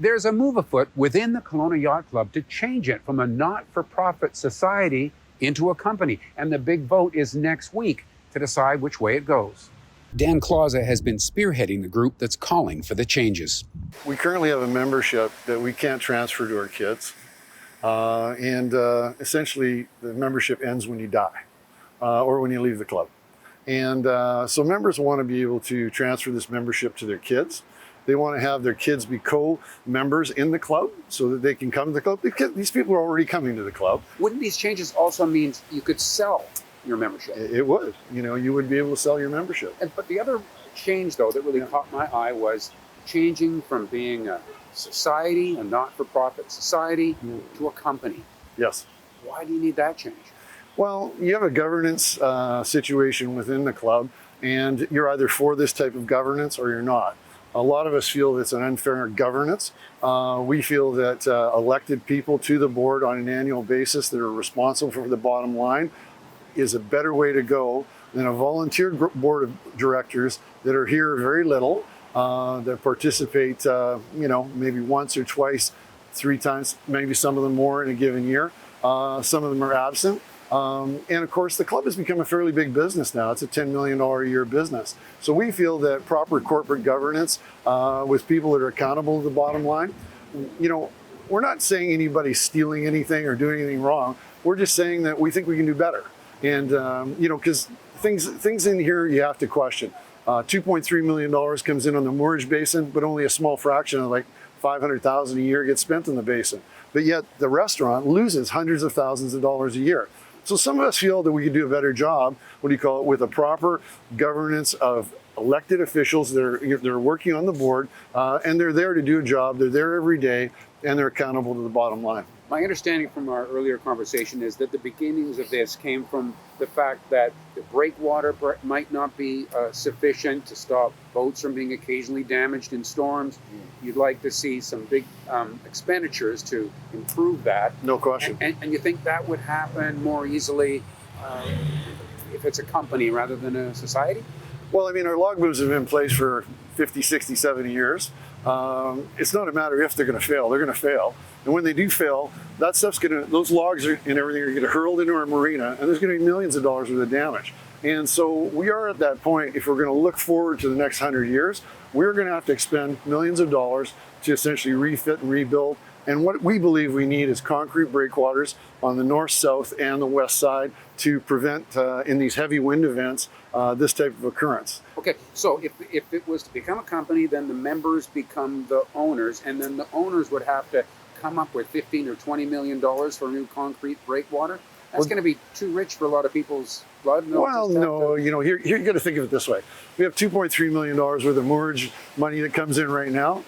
There's a move afoot within the Kelowna Yacht Club to change it from a not-for-profit society into a company. And the big vote is next week to decide which way it goes. Dan Clausa has been spearheading the group that's calling for the changes. We currently have a membership that we can't transfer to our kids. Essentially, the membership ends when you die or when you leave the club. And so members want to be able to transfer this membership to their kids. They want to have their kids be co-members in the club so that they can come to the club. These people are already coming to the club. Wouldn't these changes also mean you could sell your membership? It would. You know, you would be able to sell your membership. But the other change, though, that really caught my eye was changing from being a society, a not-for-profit society, to a company. Yes. Why do you need that change? Well, you have a governance situation within the club, and you're either for this type of governance or you're not. A lot of us feel it's an unfair governance. We feel that elected people to the board on an annual basis that are responsible for the bottom line is a better way to go than a volunteer board of directors that are here very little, that participate, maybe once or twice, 3 times, maybe some of them more in a given year. Some of them are absent. And of course, the club has become a fairly big business now. It's a $10 million a year business. So we feel that proper corporate governance with people that are accountable to the bottom line, we're not saying anybody's stealing anything or doing anything wrong. We're just saying that we think we can do better. And, because things in here you have to question. $2.3 million comes in on the moorage basin, but only a small fraction of like $500,000 a year gets spent in the basin. But yet the restaurant loses hundreds of thousands of dollars a year. So some of us feel that we could do a better job, with a proper governance of elected officials that are working on the board, and they're there to do a job. They're there every day, and they're accountable to the bottom line. My understanding from our earlier conversation is that the beginnings of this came from the fact that the breakwater might not be sufficient to stop boats from being occasionally damaged in storms. You'd like to see some big expenditures to improve that. No question. And you think that would happen more easily if it's a company rather than a society? Well, I mean, our log moves have been in place for 50, 60, 70 years. It's not a matter if they're going to fail, they're going to fail. And when they do fail, that stuff's those logs and everything are going to get hurled into our marina, and there's going to be millions of dollars worth of damage. And so we are at that point, if we're going to look forward to the next 100 years, we're going to have to expend millions of dollars to essentially refit and rebuild. And what we believe we need is concrete breakwaters on the north, south, and the west side to prevent, in these heavy wind events, this type of occurrence. Okay, so if it was to become a company, then the members become the owners, and then the owners would have to come up with $15 or $20 million for new concrete breakwater. That's going to be too rich for a lot of people's blood. Well, no, here you got to think of it this way. We have $2.3 million worth of moorage money that comes in right now.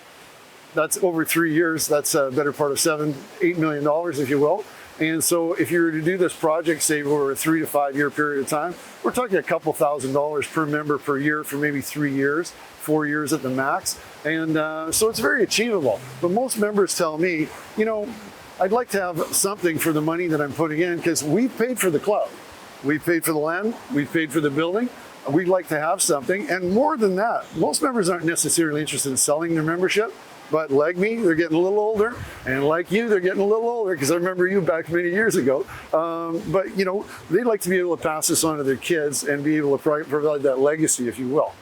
That's over 3 years. That's a better part of $8 million, if you will. And so if you were to do this project, say over a 3 to 5 year period of time, we're talking a couple $1,000s per member per year for maybe 3 years, 4 years at the max. And so it's very achievable. But most members tell me, I'd like to have something for the money that I'm putting in because we've paid for the club. We've paid for the land, we've paid for the building. We'd like to have something. And more than that, most members aren't necessarily interested in selling their membership. But like me, they're getting a little older, and like you, they're getting a little older because I remember you back many years ago. But they'd like to be able to pass this on to their kids and be able to provide that legacy, if you will.